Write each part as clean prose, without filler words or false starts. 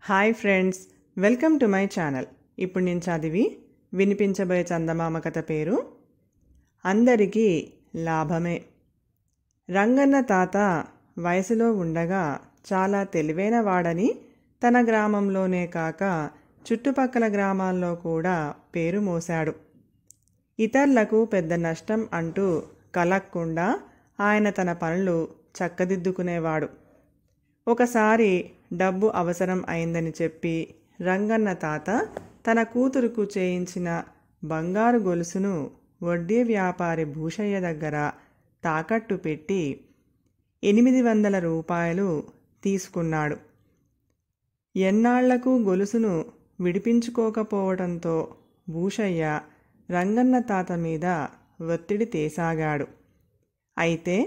Hi friends, welcome to my channel. ఇప్పుడు నేను చదివి వినిపించబోయే చందమామ కథ పేరు అందరికీ లాభమే. రంగన్న తాత వయసులో ఉండగా చాలా తెలివైన వాడని తన గ్రామంలోనే కాక చుట్టుపక్కల గ్రామాల్లో కూడా పేరు మోశాడు. ఇతరులకు పెద్ద నష్టం అంటూ కలగకుండా ఆయన తన పనులు చక్కదిద్దుకునేవాడు. ఒకసారి డబ్బు అవసరం అయిందని చెప్పి రంగన్న తాత తన కూతురుకు చేయించిన బంగారు గొలుసును వడ్డీ వ్యాపారి భూషయ్య దగ్గర తాకట్టు పెట్టి 800 రూపాయలు తీసుకున్నాడు. ఎన్నాళ్లకు గొలుసును విడిపించుకోకపోవడంతో భూషయ్య రంగన్న తాత మీద ఒత్తిడి తేసాగాడు. అయితే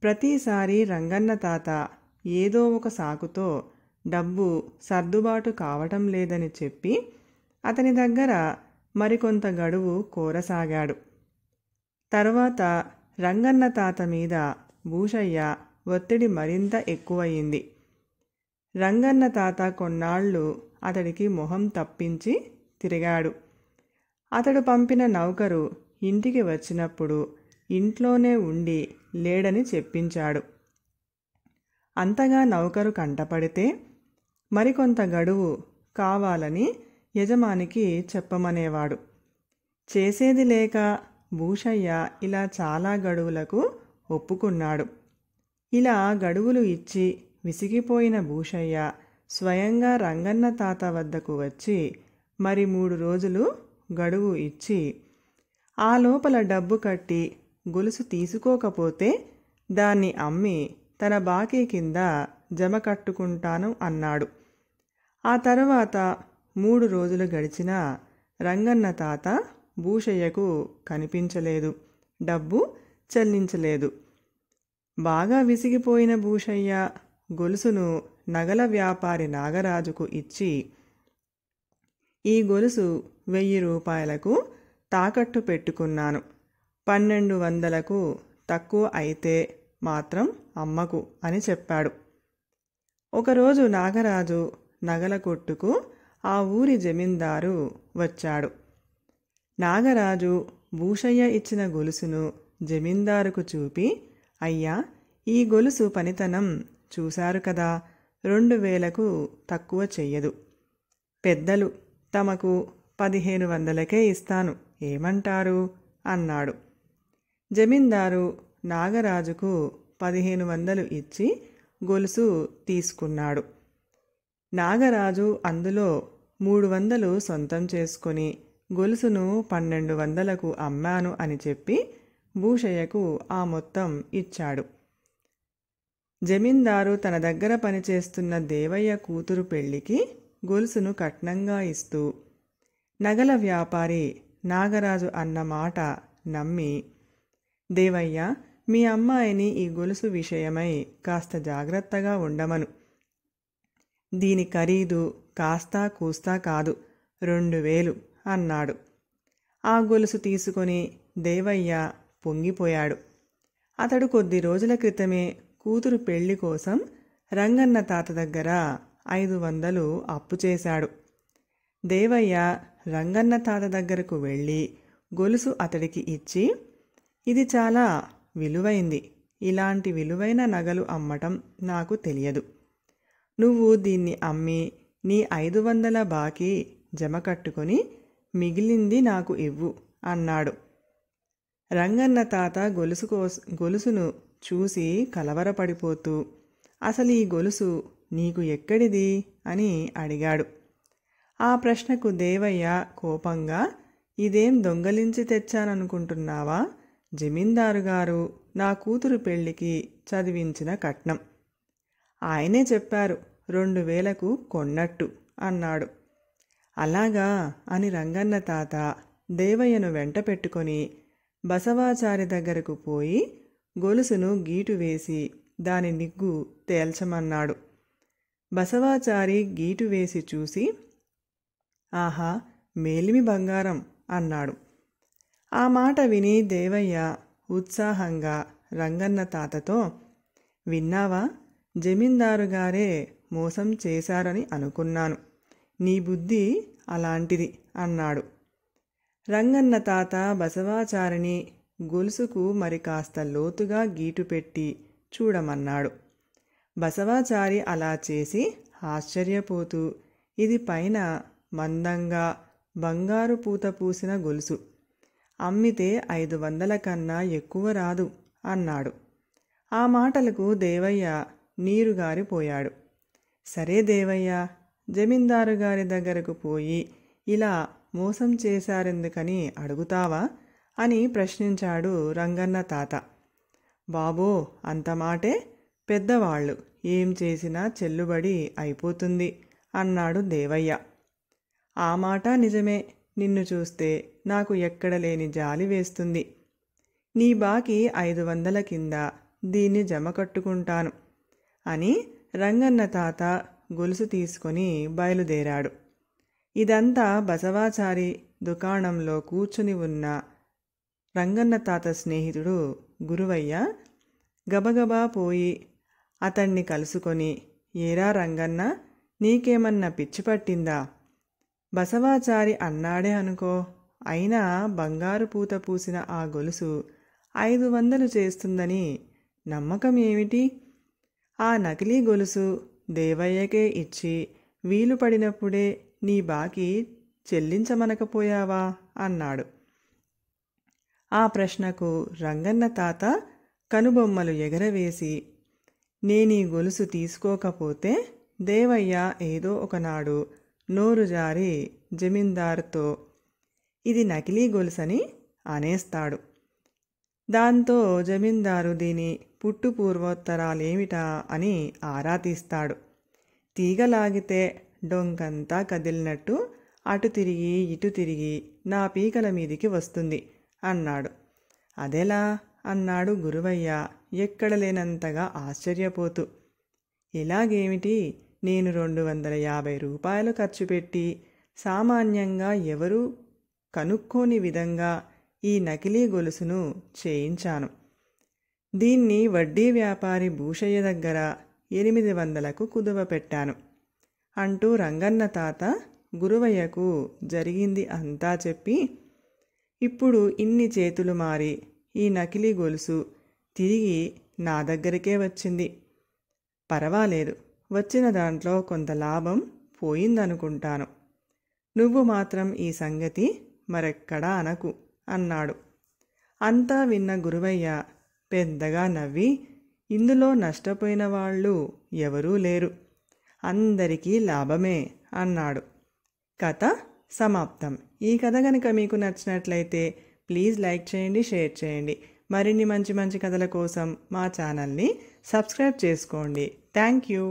ప్రతిసారి రంగన్న తాత ఏదో ఒక సాకుతో డబ్బు సర్దుబాటు కావటం లేదని చెప్పి అతని దగ్గర మరికొంత గడువు కోరసాగాడు. తర్వాత రంగన్న తాత మీద భూషయ్య ఒత్తిడి మరింత ఎక్కువయింది. రంగన్న తాత కొన్నాళ్ళు అతడికి మొహం తప్పించి తిరిగాడు. అతడు పంపిన నౌకరు ఇంటికి వచ్చినప్పుడు ఇంట్లోనే ఉండి లేడని చెప్పించాడు. అంతగా నౌకరు కంటపడితే మరికొంత గడువు కావాలని యజమానికి చెప్పమనేవాడు. చేసేది లేక భూషయ్య ఇలా చాలా గడువులకు ఒప్పుకున్నాడు. ఇలా గడువులు ఇచ్చి విసిగిపోయిన భూషయ్య స్వయంగా రంగన్న తాత వద్దకు వచ్చి మరి 3 రోజులు గడువు ఇచ్చి ఆ లోపల డబ్బు కట్టి గొలుసు తీసుకోకపోతే దాన్ని అమ్మి తన బాకీ కింద జమ కట్టుకుంటాను అన్నాడు. ఆ తర్వాత 3 రోజులు గడిచినా రంగన్న తాత భూషయ్యకు కనిపించలేదు, డబ్బు చెల్లించలేదు. బాగా విసిగిపోయిన భూషయ్య గొలుసును నగల వ్యాపారి నాగరాజుకు ఇచ్చి, ఈ గొలుసు 1000 రూపాయలకు తాకట్టు పెట్టుకున్నాను, 1200కు తక్కువ అయితే మాత్రం అమ్మకు అని చెప్పాడు. ఒకరోజు నాగరాజు నగల కొట్టుకు ఆ ఊరి జమీందారు వచ్చాడు. నాగరాజు భూషయ్య ఇచ్చిన గొలుసును జమీందారుకు చూపి, అయ్యా, ఈ గొలుసు పనితనం చూశారు కదా, 2000కు తక్కువ చెయ్యదు. పెద్దలు తమకు 1500కే ఇస్తాను, ఏమంటారు అన్నాడు. జమీందారు నాగరాజుకు 1500 ఇచ్చి గొలుసు తీసుకున్నాడు. నాగరాజు అందులో 300 సొంతం చేసుకొని గొలుసును 1200కు అమ్మాను అని చెప్పి భూషయ్యకు ఆ మొత్తం ఇచ్చాడు. జమీందారు తన దగ్గర పనిచేస్తున్న దేవయ్య కూతురు పెళ్లికి గొలుసును కట్నంగా ఇస్తూ నగల వ్యాపారి నాగరాజు అన్న మాట నమ్మి, దేవయ్య, మీ అమ్మాయిని ఈ గొలుసు విషయమై కాస్త జాగ్రత్తగా ఉండమను. దీని ఖరీదు కాస్తా కూస్తా కాదు, 2000 అన్నాడు. ఆ గొలుసు తీసుకొని దేవయ్య పొంగిపోయాడు. అతడు కొద్ది రోజుల క్రితమే కూతురు పెళ్లి కోసం రంగన్న తాత దగ్గర 500 అప్పు చేశాడు. దేవయ్య రంగన్న తాత దగ్గరకు వెళ్ళి గొలుసు అతడికి ఇచ్చి, ఇది చాలా విలువైంది, ఇలాంటి విలువైన నగలు అమ్మటం నాకు తెలియదు. నువ్వు దీన్ని అమ్మి నీ 500 బాకీ జమ కట్టుకొని మిగిలింది నాకు ఇవ్వు అన్నాడు. రంగన్న తాత గొలుసును చూసి కలవరపడిపోతూ, అసలు ఈ గొలుసు నీకు ఎక్కడిది అని అడిగాడు. ఆ ప్రశ్నకు దేవయ్య కోపంగా, ఇదేం దొంగలించి తెచ్చాననుకుంటున్నావా? జమీందారు గారు నా కూతురు పెళ్లికి చదివించిన కట్నం. ఆయనే చెప్పారు 2000కు కొన్నట్టు అన్నాడు. అలాగా అని రంగన్న తాత దేవయ్యను వెంట పెట్టుకొని బసవాచారి దగ్గరకు పోయి గొలుసును గీటు వేసి దాని నిగ్గు తేల్చమన్నాడు. బసవాచారి గీటు వేసి చూసి, ఆహా, మేలిమి బంగారం అన్నాడు. ఆ మాట విని దేవయ్య ఉత్సాహంగా రంగన్న తాతతో, విన్నావా, జమీందారు గారే మోసం చేశారని అనుకున్నాను. నీ బుద్ధి అలాంటిది అన్నాడు. రంగన్న తాత బసవాచారిని గొలుసుకు మరి కాస్త లోతుగా గీటు పెట్టి చూడమన్నాడు. బసవాచారి అలా చేసి ఆశ్చర్యపోతూ, ఇది పైన మందంగా బంగారు పూత పూసిన గొలుసు, అమ్మితే 500 కన్నా ఎక్కువ రాదు అన్నాడు. ఆ మాటలకు దేవయ్య నీరుగారిపోయాడు. సరే దేవయ్య, జమీందారు గారి దగ్గరకు పోయి ఇలా మోసం చేశారెందుకని అడుగుతావా అని ప్రశ్నించాడు రంగన్న తాత. బాబో, అంత మాటే, పెద్దవాళ్ళు ఏం చేసినా చెల్లుబడి అయిపోతుంది అన్నాడు దేవయ్య. ఆ మాట నిజమే, నిన్ను చూస్తే నాకు ఎక్కడ లేని జాలి వేస్తుంది. నీ బాకీ 500 కింద దీన్ని జమ కట్టుకుంటాను అని రంగన్న తాత గొలుసు తీసుకొని బయలుదేరాడు. ఇదంతా బసవాచారి దుకాణంలో కూర్చుని ఉన్న రంగన్న తాత స్నేహితుడు గురువయ్య గబగబా పోయి అతన్ని కలుసుకొని, ఏరా రంగన్న, నీకేమన్నా పిచ్చి పట్టిందా? బసవాచారి అన్నాడే అనుకో, అయినా బంగారు పూత పూసిన ఆ గొలుసు 500 చేస్తుందని నమ్మకం ఏమిటి? ఆ నకిలీ గొలుసు దేవయ్యకే ఇచ్చి వీలు పడినప్పుడే నీ బాకీ చెల్లించమనకపోయావా అన్నాడు. ఆ ప్రశ్నకు రంగన్న తాత కనుబొమ్మలు ఎగరవేసి, నేనీ గొలుసు తీసుకోకపోతే దేవయ్య ఏదో ఒకనాడు నోరు జారి జమీందారుతో ఇది నకిలీ గొలుసని అనేస్తాడు. దాంతో జమీందారు దీని పుట్టు పూర్వోత్తరాలేమిటా అని ఆరా తీస్తాడు. తీగలాగితే డొంకంతా కదిలినట్టు అటు తిరిగి ఇటు తిరిగి నా పీకల మీదికి వస్తుంది అన్నాడు. అదెలా అన్నాడు గురువయ్య ఎక్కడ లేనంతగా ఆశ్చర్యపోతూ. ఇలాగేమిటి, నేను 250 రూపాయలు ఖర్చు పెట్టి సామాన్యంగా ఎవరూ కనుక్కోని విధంగా ఈ నకిలీ గొలుసును చేయించాను. దీన్ని వడ్డీ వ్యాపారి భూషయ్య దగ్గర 800కు కుదువ పెట్టాను అంటూ రంగన్న తాత గురువయ్యకు జరిగింది అంతా చెప్పి, ఇప్పుడు ఇన్ని చేతులు మారి ఈ నకిలీ గొలుసు తిరిగి నా దగ్గరికే వచ్చింది. పర్వాలేదు, వచ్చిన దాంట్లో కొంత లాభం పోయిందనుకుంటాను. నువ్వు మాత్రం ఈ సంగతి మరెక్కడా అనకు అన్నాడు. అంతా విన్న గురువయ్య పెద్దగా నవ్వి, ఇందులో నష్టపోయిన వాళ్ళు ఎవరూ లేరు, అందరికీ లాభమే అన్నాడు. కథ సమాప్తం. ఈ కథ కనుక మీకు నచ్చినట్లయితే ప్లీజ్ లైక్ చేయండి, షేర్ చేయండి. మరిన్ని మంచి మంచి కథల కోసం మా ఛానల్ని సబ్స్క్రైబ్ చేసుకోండి. Thank you.